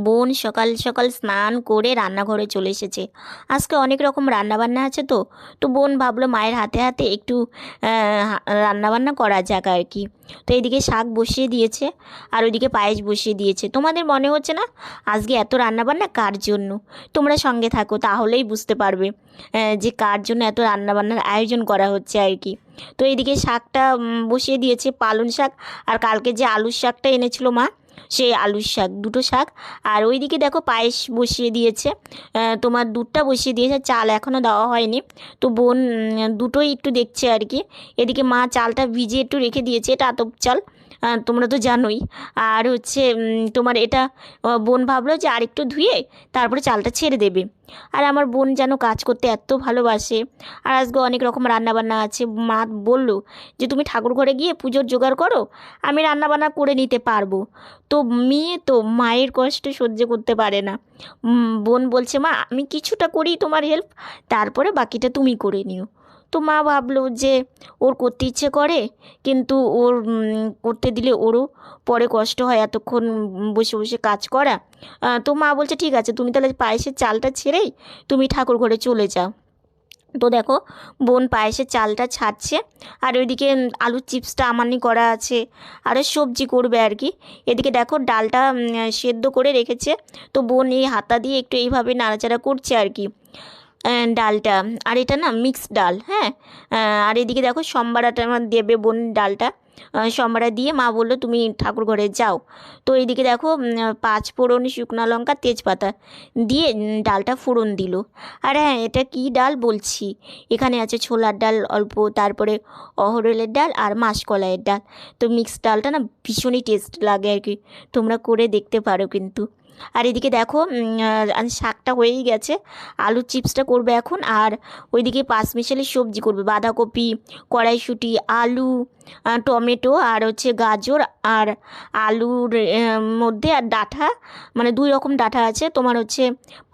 বোন সকাল সকাল স্নান করে রান্নাঘরে চলে এসেছে। আজকে অনেক রকম রান্নাবান্না আছে, তো বোন ভাবলো মায়ের হাতে হাতে একটু রান্নাবান্না করা যাক আর কি। তো এইদিকে শাক বসিয়ে দিয়েছে আর ওইদিকে পায়েস বসিয়ে দিয়েছে। তোমাদের মনে হচ্ছে না আজকে এত রান্নাবান্না কার জন্য? তোমরা সঙ্গে থাকো, তাহলেই বুঝতে পারবে যে কার জন্য এত রান্নাবান্নার আয়োজন করা হচ্ছে আর কি। তো এইদিকে শাকটা বসিয়ে দিয়েছে, পালং শাক আর কালকে যে আলুর শাকটা এনেছিল মা, সেই আলুর শাক, দুটো শাক। আর ওইদিকে দেখো পায়েস বসিয়ে দিয়েছে, তোমার দুধটা বসিয়ে দিয়েছে, চাল এখনও দেওয়া হয়নি। তো বোন দুটোই একটু দেখছে আর কি। এদিকে মা চালটা ভিজিয়ে একটু রেখে দিয়েছে, এটা আতপ চাল, তোমরা তো জানোই। আর হচ্ছে তোমার এটা বোন ভাবলো যে আরেকটু ধুয়ে তারপরে চালটা ছেড়ে দেবে। আর আমার বোন যেন কাজ করতে এত ভালোবাসে। আর আজকে অনেক রকম রান্নাবান্না আছে। মা বলল যে তুমি ঠাকুর ঘরে গিয়ে পুজোর জোগাড় করো, আমি রান্নাবান্না করে নিতে পারবো। তো মেয়ে তো মায়ের কষ্ট সহ্য করতে পারে না। বোন বলছে মা আমি কিছুটা করি তোমার হেল্প, তারপরে বাকিটা তুমি করে নিও। তো মা ভাবলো যে ওর করতে ইচ্ছে করে, কিন্তু ওর করতে দিলে ওরও পরে কষ্ট হয় এতক্ষণ বসে বসে কাজ করা। তো মা বলছে ঠিক আছে, তুমি তাহলে পায়েসের চালটা ছেড়েই তুমি ঠাকুর ঘরে চলে যাও। তো দেখো বোন পায়েসের চালটা ছাড়ছে, আর ওইদিকে আলুর চিপসটা আমানি করা আছে, আরও সবজি করবে আর কি। এদিকে দেখো ডালটা সেদ্ধ করে রেখেছে। তো বোন এই হাতা দিয়ে একটু এইভাবে নাড়াচাড়া করছে আর কি ডালটা। আর এটা না মিক্সড ডাল, হ্যাঁ। আর এদিকে দেখো সম্বারাটা আমার দেবে বোন ডালটা, সম্বারা দিয়ে মা বললো তুমি ঠাকুর ঘরে যাও। তো এইদিকে দেখো পাঁচ ফোড়ন, শুকনো লঙ্কা, তেজপাতা দিয়ে ডালটা ফোড়ন দিল। আর হ্যাঁ, এটা কি ডাল বলছি, এখানে আছে ছোলার ডাল অল্প, তারপরে অহরহরের ডাল আর মাসকলাইয়ের ডাল। তো মিক্সড ডালটা না ভীষণই টেস্ট লাগে আর কি, তোমরা করে দেখতে পারো কিন্তু। আর এদিকে দেখো শাকটা হয়েই গেছে, আলুর চিপসটা করবে এখন। আর ওইদিকে পাঁচমিশালি সবজি করবে, বাঁধাকপি, কড়াইশুঁটি, আলু, টমেটো আর হচ্ছে গাজর, আর আলুর মধ্যে আর ডাঁটা, মানে দুই রকম ডাঁটা আছে তোমার, হচ্ছে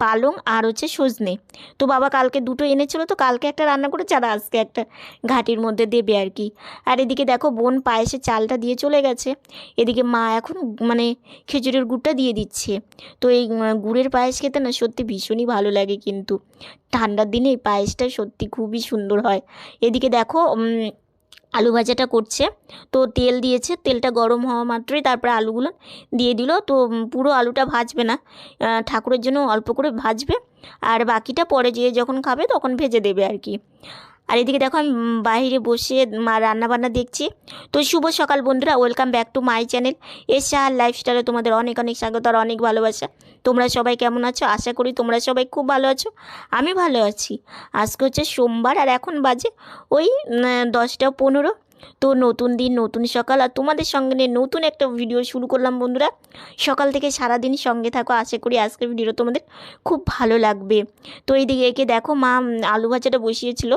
পালং আর হচ্ছে সজনে। তো বাবা কালকে দুটো এনেছিল, তো কালকে একটা রান্না করেছে আর আজকে একটা ঘাটির মধ্যে দেবে আর কি। আর এদিকে দেখো বোন পায়েসে চালটা দিয়ে চলে গেছে। এদিকে মা এখন মানে খেজুরের গুড়টা দিয়ে দিচ্ছে। তো এই গুড়ের পায়েস খেতে না সত্যি ভীষণই ভালো লাগে, কিন্তু ঠান্ডার দিনে এই পায়েসটা সত্যি খুবই সুন্দর হয়। এদিকে দেখো আলু ভাজাটা করছে। তো তেল দিয়েছে, তেলটা গরম হওয়া মাত্রই তারপরে আলুগুলো দিয়ে দিল। তো পুরো আলুটা ভাজবে না, ঠাকুরের জন্য অল্প করে ভাজবে, আর বাকিটা পরে যেয়ে যখন খাবে তখন ভেজে দেবে আর কি। আর এদিকে দেখো আমি বাইরে বসে মা রান্নাবান্না দেখছি। তো শুভ সকাল বন্ধুরা, welcome back to my channel Esha আর লাইফস্টাইলে তোমাদের অনেক অনেক স্বাগত আর অনেক ভালোবাসা। তোমরা সবাই কেমন আছো? আশা করি তোমরা সবাই খুব ভালো আছো, আমি ভালো আছি। আজকে হচ্ছে সোমবার আর এখন বাজে ওই 10টা 15। তো নতুন দিন নতুন সকাল, আর তোমাদের সঙ্গে নিয়ে নতুন একটা ভিডিও শুরু করলাম বন্ধুরা। সকাল থেকে সারাদিন সঙ্গে থাকো, আশা করি আজকের ভিডিওটা তোমাদের খুব ভালো লাগবে। তো এইদিকে একে দেখো মা আলু ভাজাটা বসিয়েছিল,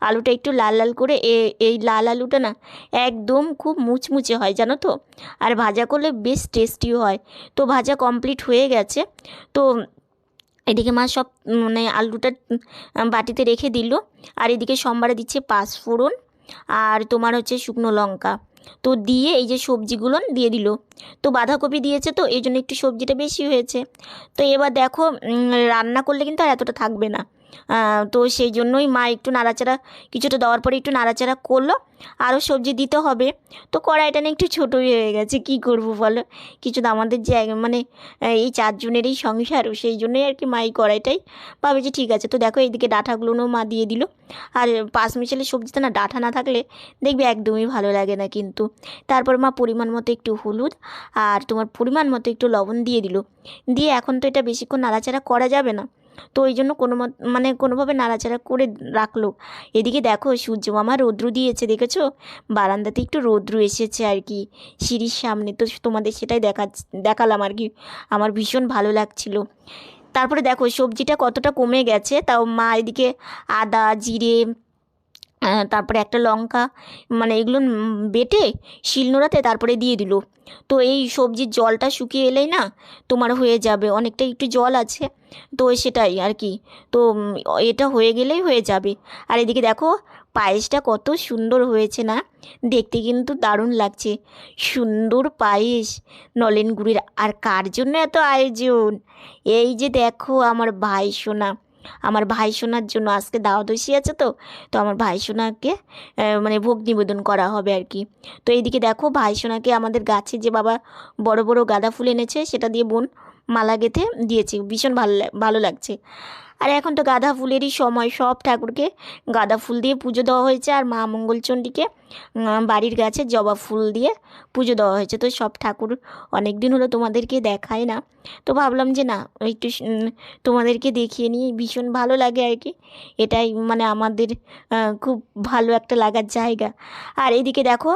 আলুটা একটু লাল লাল করে, এই লাল আলুটা না একদম খুব মুচমুচে হয় জানো তো, আর ভাজা করলে বেশ টেস্টিও হয়। তো ভাজা কমপ্লিট হয়ে গেছে। তো এদিকে মা সব মানে আলুটা বাটিতে রেখে দিল। আর এদিকে সম্বারে দিচ্ছে পাঁচফোড়ন আর তোমার হচ্ছে শুকনো লঙ্কা। তো দিয়ে এই যে সবজিগুলো দিয়ে দিল। তো বাঁধাকপি দিয়েছে, তো এই জন্য একটু সবজিটা বেশি হয়েছে। তো এবার দেখো রান্না করলে কিন্তু আর এতটা থাকবে না। তো সেই জন্যই মা একটু নাড়াচাড়া, কিছুটা দেওয়ার পরে একটু নাড়াচাড়া করলো। আরও সবজি দিতে হবে। তো কড়াইটা না একটু ছোটোই হয়ে গেছে, কী করবো বলো, কিছু তো আমাদের যে মানে এই চারজনেরই সংসার, সেই জন্যই আর কি মা এই কড়াইটাই ভাবে যে ঠিক আছে। তো দেখো এইদিকে ডাঁটাগুলোও মা দিয়ে দিল। আর পাঁচমিশালি সবজিতে না ডাঁটা না থাকলে দেখবে একদমই ভালো লাগে না কিন্তু। তারপর মা পরিমাণ মতো একটু হলুদ আর তোমার পরিমাণ মতো একটু লবণ দিয়ে দিল। দিয়ে এখন তো এটা বেশিক্ষণ নাড়াচাড়া করা যাবে না, তো ওই জন্য মানে কোনোভাবে নাড়াচাড়া করে রাখলো। এদিকে দেখো সূর্য মামা রৌদ্র দিয়েছে, দেখেছো বারান্দাতে একটু রৌদ্র এসেছে আর কি সিঁড়ির সামনে। তো তোমাদের সেটাই দেখালাম আর কি, আমার ভীষণ ভালো লাগছিল। তারপরে দেখো সবজিটা কতটা কমে গেছে, তাও মা এদিকে আদা জিরে তারপরে একটা লঙ্কা, মানে এগুলো বেটে শিলনোড়াতে তারপরে দিয়ে দিল। তো এই সবজির জলটা শুকিয়ে এলেই না তোমার হয়ে যাবে, অনেকটা একটু জল আছে তো সেটাই আর কি। তো এটা হয়ে গেলেই হয়ে যাবে। আর এদিকে দেখো পায়েসটা কত সুন্দর হয়েছে না, দেখতে কিন্তু দারুণ লাগছে। সুন্দর পায়েস নলেন গুড়ের। আর কার জন্য এত আয়োজন? এই যে দেখো আমার ভাই সোনা, আমার ভাই সোনার জন্য আজকে দাওয়াত আছে তো। তো আমার ভাই সোনাকে মানে ভোগ নিবেদন করা হবে আর কি। তো এইদিকে দেখো ভাই সোনাকে আমাদের গাছে যে বাবা বড় বড় গাঁদা ফুল এনেছে সেটা দিয়ে বোন মালা গেঁথে দিয়েছি, ভীষণ ভালো লাগছে। আর এখন তো গাঁদা ফুলেরই সময়, সব ঠাকুরকে গাঁদা ফুল দিয়ে পুজো দেওয়া হয়েছে। আর মা মঙ্গলচণ্ডীকে বাড়ির গাছে জবা ফুল দিয়ে পুজো দেওয়া হয়েছে। তো সব ঠাকুর অনেক দিন হলো তোমাদেরকে দেখাই না, তো ভাবলাম যে না একটু তোমাদেরকে দেখিয়ে নিই, ভীষণ ভালো লাগে আর কি। এটাই মানে আমাদের খুব ভালো একটা লাগার জায়গা। আর এদিকে দেখো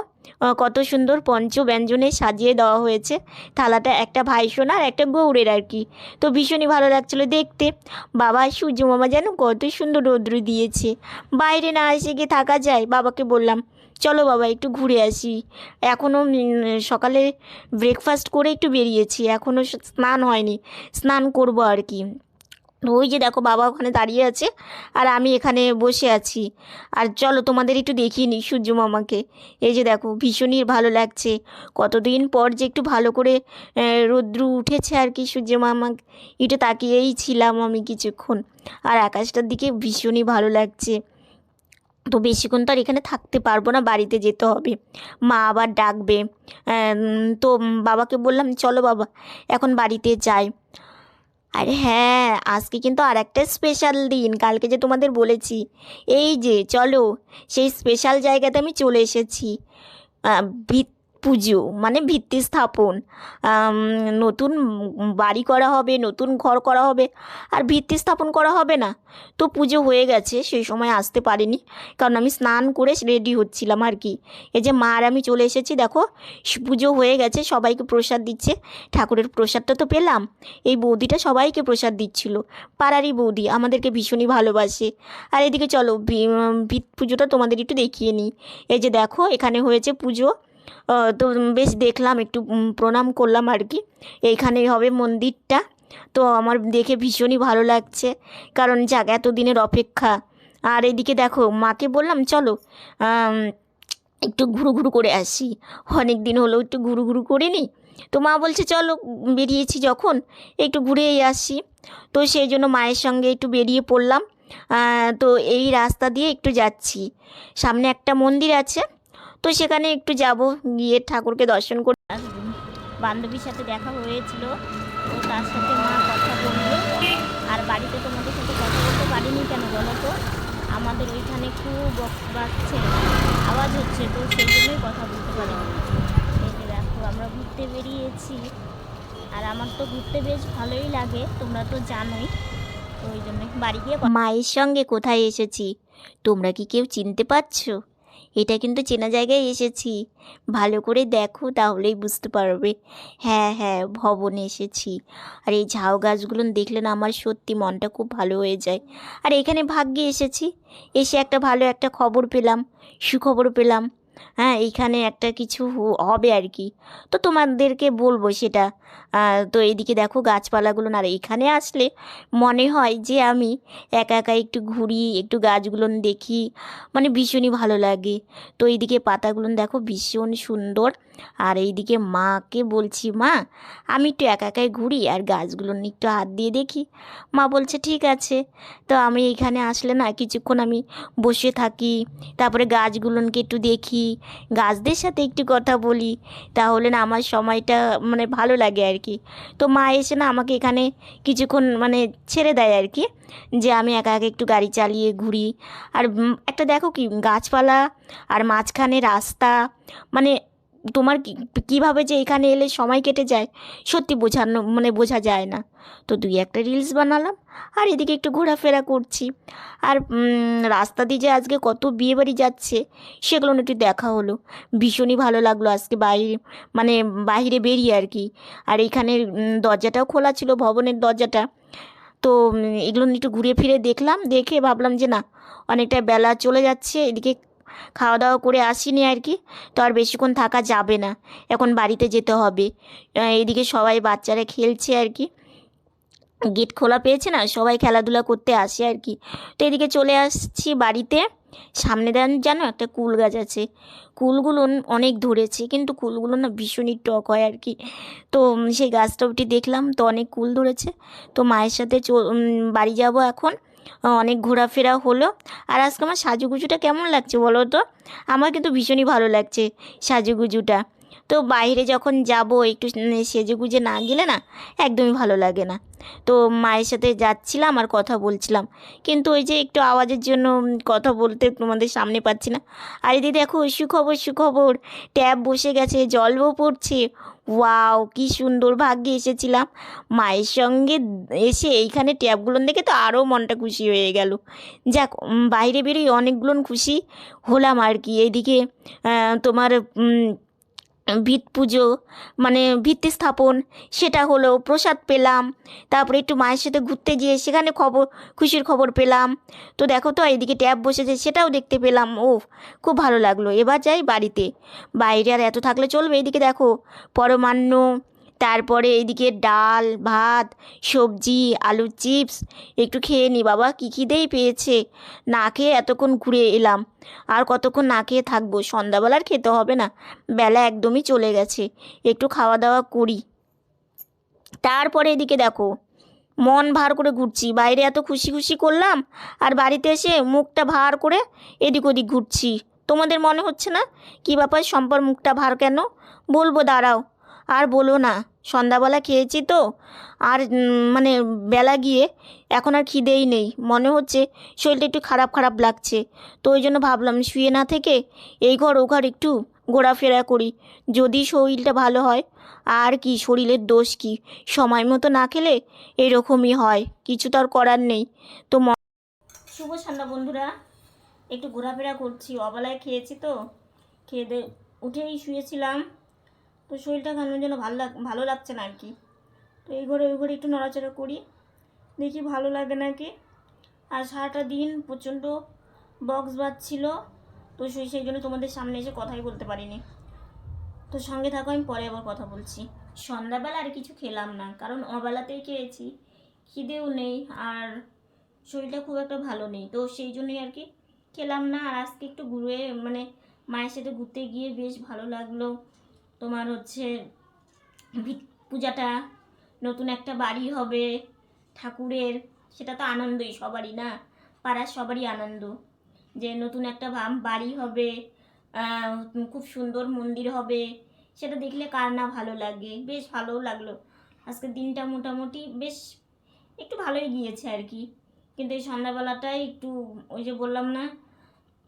কত সুন্দর পঞ্চব্যঞ্জনে সাজিয়ে দেওয়া হয়েছে থালাটা, একটা ভাইসোনা আর একটা গৌড়ের আর কি। তো ভীষণই ভালো লাগছিলো দেখতে। বাবা সূর্য মামা যেন কত সুন্দর রৌদ্র দিয়েছে, বাইরে না এসে গিয়ে থাকা যায়। বাবাকে বললাম চলো বাবা একটু ঘুরে আসি। এখনও সকালে ব্রেকফাস্ট করে একটু বেরিয়েছি, এখনও স্নান হয়নি, স্নান করবো আর কি। ওই যে দেখো বাবা ওখানে দাঁড়িয়ে আছে আর আমি এখানে বসে আছি। আর চলো তোমাদের একটু দেখিয়ে নিই সূর্য মামাকে। এই যে দেখো ভীষণই ভালো লাগছে, কতদিন পর যে একটু ভালো করে রৌদ্র উঠেছে আর কি। সূর্য মামা একটু তাকিয়েই ছিলাম আমি কিছুক্ষণ। আর আকাশটার দিকে ভীষণই ভালো লাগছে। তো বেশিক্ষণ তো আর এখানে থাকতে পারবো না, বাড়িতে যেতে হবে, মা আবার ডাকবে। তো বাবাকে বললাম চলো বাবা এখন বাড়িতে যাই। আরে হ্যাঁ, আজকে কিন্তু আর একটা স্পেশাল দিন, কালকে যে তোমাদের বলেছি। এই যে চলো সেই স্পেশাল জায়গাতে আমি চলে এসেছি। ভিত পুজো মানে ভিত্তি স্থাপন। নতুন বাড়ি করা হবে, নতুন ঘর করা হবে, আর ভিত্তি স্থাপন করা হবে না। তো পুজো হয়ে গেছে, সেই সময় আসতে পারিনি, কারণ আমি স্নান করে রেডি হচ্ছিলাম আর কি। এই যে মা আর আমি চলে এসেছি, দেখো পুজো হয়ে গেছে, সবাইকে প্রসাদ দিচ্ছে। ঠাকুরের প্রসাদটা তো পেলাম। এই বৌদিটা সবাইকে প্রসাদ দিচ্ছিল, পাড়ারই বৌদি, আমাদেরকে ভীষণই ভালোবাসে। আর এদিকে চলো ভিত পুজোটা তোমাদের একটু দেখিয়ে নিই। এই যে দেখো এখানে হয়েছে পুজো। তো বেশ দেখলাম, একটু প্রণাম করলাম আর কি। এইখানেই হবে মন্দিরটা। তো আমার দেখে ভীষণই ভালো লাগছে, কারণ যাক এতদিনের অপেক্ষা। আর এদিকে দেখো মাকে বললাম চলো একটু ঘুরু ঘুরু করে আসি, অনেক দিন হলো একটু ঘুরু ঘুরু করে নিই। তো মা বলছে চলো বেরিয়েছি যখন একটু ঘুরেই আসি। তো সেই জন্য মায়ের সঙ্গে একটু বেরিয়ে পড়লাম। তো এই রাস্তা দিয়ে একটু যাচ্ছি, সামনে একটা মন্দির আছে, তো সেখানে একটু যাব, গিয়ে ঠাকুরকে দর্শন করে আসবো। বান্ধবীর সাথে দেখা হয়েছিল, তো তার সাথে মা কথা বললো। আর বাড়িতে তোমাদের সাথে কথা বলতে পারিনি কেন বলো তো, আমাদের ওইখানে খুব বক্স বাজছে, আওয়াজ হচ্ছে, তো সেই জন্যই কথা বলতে পারিনি। এই যে দেখো আমরা ঘুরতে বেরিয়েছি, আর আমার তো ঘুরতে বেশ ভালোই লাগে, তোমরা তো জানোই। তো ওই জন্য বাড়ি গিয়ে মায়ের সঙ্গে কোথায় এসেছি তোমরা কি কেউ চিনতে পারছো? এটা কিন্তু চেনা জায়গায় এসেছি, ভালো করে দেখো তাহলেই বুঝতে পারবে। হ্যাঁ হ্যাঁ, ভবনে এসেছি। আর এই ঝাউ গাছগুলো দেখলে না আমার সত্যি মনটা খুব ভালো হয়ে যায়। আর এখানে ভাগ্যে এসেছি, এসে একটা ভালো একটা খবর পেলাম, সুখবর পেলাম। হ্যাঁ, এইখানে একটা কিছু হবে আর কি, তো তোমাদেরকে বলবো সেটা। তো এইদিকে দেখো গাছপালাগুলো, আর এখানে আসলে মনে হয় যে আমি একা একা একটু ঘুরি, একটু গাছগুলো দেখি, মানে ভীষণই ভালো লাগে। তো এইদিকে পাতাগুলো দেখো ভীষণ সুন্দর। আর এইদিকে মাকে বলছি মা আমি একটু একা একাই ঘুরি আর গাছগুলো একটু হাত দিয়ে দেখি। মা বলছে ঠিক আছে। তো আমি এখানে আসলে না কিছুক্ষণ আমি বসে থাকি, তারপরে গাছগুলোকে একটু দেখি, গাছদের সাথে একটু কথা বলি, তাহলে না আমার সময়টা মানে ভালো লাগে আর কি। তো মা এসে না আমাকে এখানে কিছুক্ষণ মানে ছেড়ে দেয় আর কি, যে আমি একা একা একটু গাড়ি চালিয়ে ঘুরি। আর একটা দেখো কি গাছপালা আর মাঝখানে রাস্তা, মানে তোমার কীভাবে যে এখানে এলে সময় কেটে যায় সত্যি বোঝা যায় না। তো দুই একটা রিলস বানালাম, আর এদিকে একটু ঘোরাফেরা করছি। আর রাস্তা দিয়ে যে আজকে কত বিয়েবাড়ি যাচ্ছে সেগুলো একটু দেখা হলো, ভীষণই ভালো লাগলো আজকে বাইরে বেরিয়ে আর কি। আর এইখানে দরজাটাও খোলা ছিল, ভবনের দরজাটা। তো এগুলো একটু ঘুরে ফিরে দেখলাম, দেখে ভাবলাম যে না অনেকটা বেলা চলে যাচ্ছে, এদিকে খাওয়া দাওয়া করে আসিনি আর কি, তো আর বেশিক্ষণ থাকা যাবে না, এখন বাড়িতে যেতে হবে। এদিকে সবাই বাচ্চারা খেলছে আর কি। গেট খোলা পেয়েছে না, সবাই খেলাধুলা করতে আসে আর কি। তো এদিকে চলে আসছি বাড়িতে। সামনে জানো একটা কুল গাছ আছে, কুলগুলো অনেক ধরেছে, কিন্তু কুলগুলো না ভীষণই টক হয় আর কি। তো সেই গাছটা উঠে দেখলাম তো অনেক কুল ধরেছে। তো মায়ের সাথে বাড়ি যাব এখন। অনেক ঘোরাফেরা হলো। আর আজকে আমার সাজুগুজুটা কেমন লাগছে বলো তো? আমার কিন্তু ভীষণই ভালো লাগছে সাজুগুজুটা। তো বাইরে যখন যাব একটু সেজেগুজে না গেলে না একদমই ভালো লাগে না। তো মায়ের সাথে যাচ্ছিলাম আর কথা বলছিলাম, কিন্তু ওই যে একটু আওয়াজের জন্য কথা বলতে তোমাদের সামনে পাচ্ছি না। আর এদিকে দেখো সুখবর সুখবর, ট্যাব বসে গেছে, জলও পড়ছে। ওয়াও, কি সুন্দর, ভাগ্যে এসেছিলাম মায়ের সঙ্গে। এসে এইখানে ট্যাবগুলো দেখে তো আরও মনটা খুশি হয়ে গেল। যাক, বাইরে বেরিয়ে অনেকগুলো খুশি হলাম আর কি। এইদিকে তোমার ভিত পুজো মানে ভিত্তি স্থাপন সেটা হলো, প্রসাদ পেলাম। তারপরে একটু মায়ের সাথে ঘুরতে গিয়ে সেখানে খুশির খবর পেলাম। তো দেখো তো এইদিকে ট্যাব বসেছে, সেটাও দেখতে পেলাম। ও, খুব ভালো লাগলো। এবার যাই বাড়িতে, বাইরে আর এত থাকলে চলবে? এদিকে দেখো পরমান্ন, তারপরে এইদিকে ডাল ভাত সবজি আলুর চিপস, একটু খেয়ে নি বাবা, কী খিদেই পেয়েছে। না খেয়ে এতক্ষণ ঘুরে এলাম, আর কতক্ষণ না খেয়ে থাকবো? সন্ধ্যাবেলার খেতে হবে না, বেলা একদমই চলে গেছে, একটু খাওয়া দাওয়া করি। তারপরে এদিকে দেখো মন ভার করে ঘুরছি, বাইরে এত খুশি খুশি করলাম, আর বাড়িতে এসে মুখটা ভার করে এদিক ওদিক ঘুরছি। তোমাদের মনে হচ্ছে না কী ব্যাপার, সম্পর মুখটা ভার কেন? বলবো, দাঁড়াও। আর বলো না, সন্ধ্যাবেলা খেয়েছি তো, আর মানে বেলা গিয়ে এখন আর খিদেই নেই, মনে হচ্ছে শরীরটা একটু খারাপ খারাপ লাগছে। তো ওই জন্য ভাবলাম শুয়ে না থেকে এই ঘর ও ঘর একটু ঘোরাফেরা করি, যদি শরীরটা ভালো হয়। আর কি, শরীরের দোষ কি, সময় মতো না খেলে এরকমই হয়, কিছু তো আর করার নেই। তো শুভ সন্ধ্যা বন্ধুরা, একটু ঘোরাফেরা করছি, অবেলায় খেয়েছি তো, খেয়ে দিয়ে উঠেই শুয়েছিলাম। তো শরীরটা কেন যেন ভালো লাগছে না আর কি। তো এই ঘরে ওই ঘরে একটু নড়াচড়া করি, দেখি ভালো লাগে নাকি। আর সারাটা দিন প্রচণ্ড বক্স বাজছিল, তো সেই জন্য তোমাদের সামনে এসে কথাই বলতে পারিনি। তো সঙ্গে থাকো, আমি পরে আবার কথা বলছি। সন্ধ্যাবেলা আর কিছু খেলাম না, কারণ অবেলাতেই খেয়েছি, খিদেও নেই, আর শরীরটা খুব একটা ভালো নেই, তো সেই জন্যই আর কি খেলাম না। আর আজকে একটু ঘুরে মানে মায়ের সাথে ঘুরতে গিয়ে বেশ ভালো লাগলো। তোমার হচ্ছে পূজাটা, নতুন একটা বাড়ি হবে ঠাকুরের, সেটা তো আনন্দই সবারই না, পাড়ার সবারই আনন্দ যে নতুন একটা বাড়ি হবে, খুব সুন্দর মন্দির হবে, সেটা দেখলে কার না ভালো লাগে। বেশ ভালোও লাগলো, আজকের দিনটা মোটামুটি বেশ একটু ভালোই গিয়েছে আর কি। কিন্তু এই সন্ধ্যাবেলাটাই একটু, ওই যে বললাম না,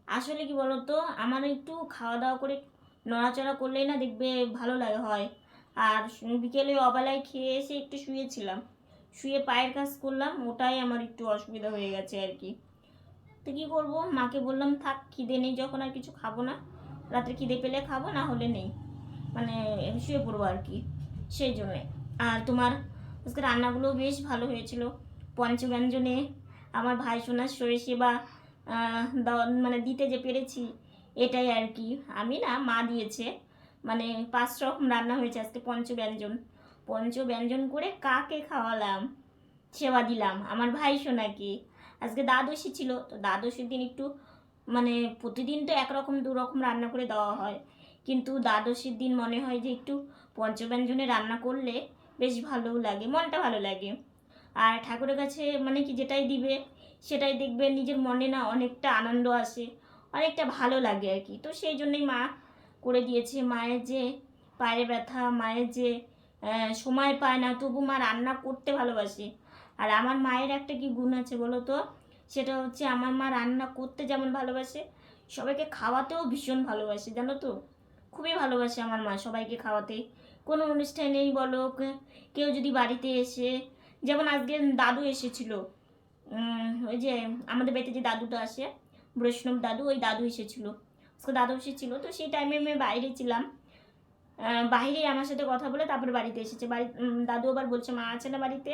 আসলে কি বলতো, আমার একটু খাওয়া দাওয়া করে নড়াচড়া করলেই না দেখবে ভালো লাগে হয়। আর বিকেলে অবেলায় খেয়ে এসে একটু শুয়েছিলাম, শুয়ে পায়ের কাজ করলাম, ওটাই আমার একটু অসুবিধা হয়ে গেছে আর কি। তো কী করবো, মাকে বললাম থাক, খিদে নেই যখন আর কিছু খাবো না, রাত্রে খিদে পেলে খাবো, না হলে নেই, মানে শুয়ে পড়বো আর কি, সেই জন্যে। আর তোমার আজকে রান্নাগুলো বেশ ভালো হয়েছিল। পঞ্চব্যঞ্জনে আমার ভাই সোনার শরীর সেবা মানে দিতে যে পেরেছি, এটাই আর কি। আমি না, মা দিয়েছে, মানে 5 রকম রান্না হয়েছে আজকে, পঞ্চব্যঞ্জন করে কাকে খাওয়ালাম, সেবা দিলাম আমার ভাই সোনাকে। আজকে দ্বাদশী ছিল, তো দ্বাদশীর দিন একটু মানে প্রতিদিন তো একরকম 2 রকম রান্না করে দেওয়া হয়, কিন্তু দ্বাদশীর দিন মনে হয় যে একটু পঞ্চব্যঞ্জনে রান্না করলে বেশ ভালোও লাগে, মনটা ভালো লাগে। আর ঠাকুরের কাছে মানে কি যেটাই দিবে সেটাই দেখবে নিজের মনে না অনেকটা আনন্দ আসে, অনেকটা ভালো লাগে আর কি। তো সেই জন্যই মা করে দিয়েছে। মায়ের যে পায়ে ব্যথা, মায়ের যে সময় পায় না, তবু মা রান্না করতে ভালোবাসে। আর আমার মায়ের একটা কি গুণ আছে বলো তো, সেটা হচ্ছে আমার মা রান্না করতে যেমন ভালোবাসে, সবাইকে খাওয়াতেও ভীষণ ভালোবাসে, জানো তো, খুবই ভালোবাসে আমার মা সবাইকে খাওয়াতে। কোনো অনুষ্ঠানেই বলো, কেউ যদি বাড়িতে এসে, যেমন আজকে দাদু এসেছিল, ওই যে আমাদের বাড়িতে যে দাদুটা আসে, বৈষ্ণব দাদু, ওই দাদু এসেছিলো, দাদু এসেছিলো। তো সেই টাইমে আমি বাইরে ছিলাম, বাইরেই আমার সাথে কথা বলে তারপরে বাড়িতে এসেছে। দাদু আবার বলছে মা আছে না বাড়িতে,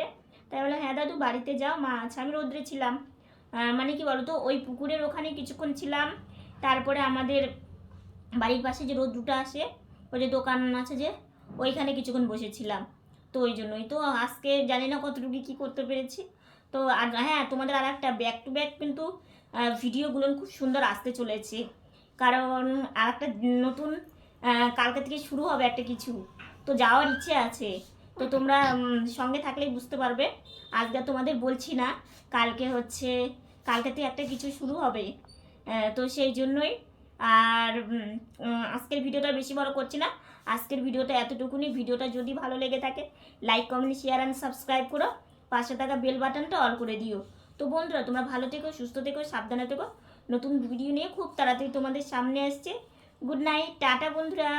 তাই বলে হ্যাঁ দাদু বাড়িতে যাও, মা আছে। আমি রোদ্রে ছিলাম, মানে কি বলতো, ওই পুকুরের ওখানে কিছুক্ষণ ছিলাম, তারপরে আমাদের বাড়ির পাশে যে রোদ্রুটা আসে, ওই যে দোকান আছে যে, ওইখানে কিছুক্ষণ বসেছিলাম। তো ওই জন্যই তো আজকে জানি না কতটুকু কী করতে পেরেছি। তো আর হ্যাঁ, তোমাদের আর একটা ব্যাক টু ব্যাক কিন্তু ভিডিওগুলো খুব সুন্দর আসতে চলেছে, কারণ আর একটা নতুন কালকে থেকে শুরু হবে একটা কিছু, তো যাওয়ার ইচ্ছে আছে। তো তোমরা সঙ্গে থাকলেই বুঝতে পারবে। আজকে তোমাদের বলছি না, কালকে হচ্ছে কালকেতে একটা কিছু শুরু হবে। তো সেই জন্যই আর আজকের ভিডিওটা বেশি বড় করছি না। আজকের ভিডিওটা এতটুকুনি। ভিডিওটা যদি ভালো লেগে থাকে like comment share and subscribe করো, পাশে থাকা বেল বাটনটা অল করে দিও। তো বন্ধুরা, তোমরা ভালো থেকো, সুস্থ থেকো, সাবধানে থেকো। নতুন ভিডিও নিয়ে খুব তাড়াতাড়ি তোমাদের সামনে আসছে। গুড নাইট, টাটা বন্ধুরা।